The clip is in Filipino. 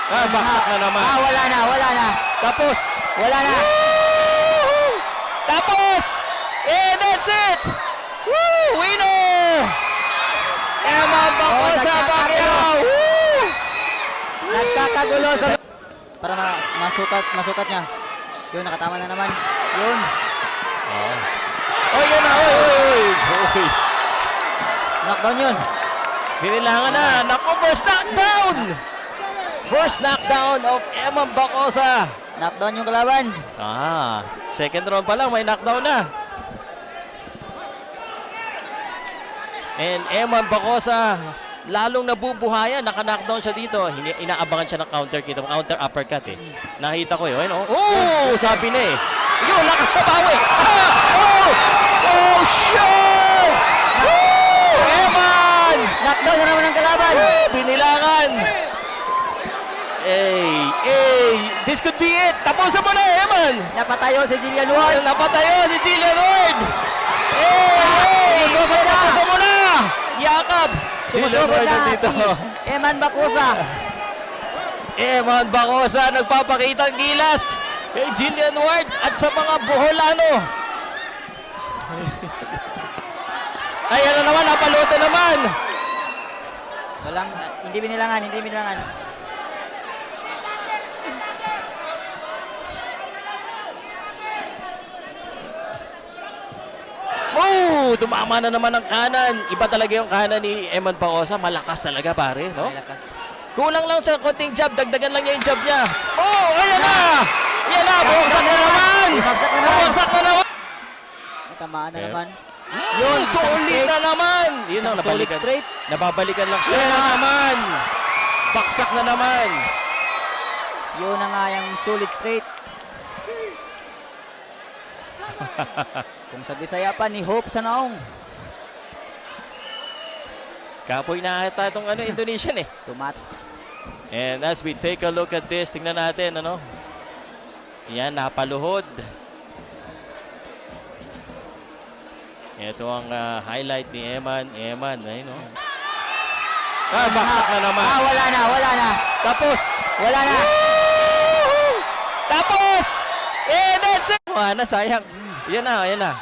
Baksak na naman. Wala na, wala na. Tapos. Wala na. Woo! Tapos. And that's it. Woo! Winner! Eman Bacosa Pacquiao. Woo! Nagkakagulo sa... Para masukat niya. Yun, nakatama na naman. Yun. Oh, yan na. Oy. Knockdown yun. Binilangan na. Naku, first knockdown. First knockdown of Eman Bacosa. Knockdown yung kalaban. Second round pa lang, may knockdown na. And Eman Bacosa, lalong nabubuhayan. Naka-knockdown siya dito. Inaabangan siya ng counter kita. Counter uppercut eh. Nakita ko yun. Sabi na eh. Yun, nakatabawi. Oh, shit! Eman! Knockdown na naman ang kalaban. Binilangan. This could be it. Tapusan mo na, Eman. Napatayo si Jillian Ward. Napatayo si Jillian Ward. Tapusan mo na. Yakap. Sumusugod na si Eman Bacosa. Eman Bacosa nagpapakita ng gilas kay Jillian Ward at sa mga Boholano. Ayan na naman, napaluto naman. Walang, hindi binilangan. Tumama na naman ang kanan. Iba talaga yung kanan ni Eman Bacosa. Malakas talaga, pare, no? Malakas. Kulang lang sa konting jab. Dagdagan lang niya yung jab niya. Ayan na! Ayan na! Bumagsak na naman! Bumagsak na naman! Natamaan na naman. Yun, solid na naman! Yun ang Solid nabalikan. straight. Nababalikan lang siya. Yun na naman! Baksak na naman! Yun na nga yung solid straight. Kung sa Bisaya pa ni Hope sa naong. Kapoy na ata itong Indonesian eh. And as we take a look at this, tingnan natin, Yan, napaluhod. Ito ang highlight ni Eman. Ayun, baksak na naman. Wala na. Tapos. Wala na. Tapos. And that's it. Sayang. Yan na.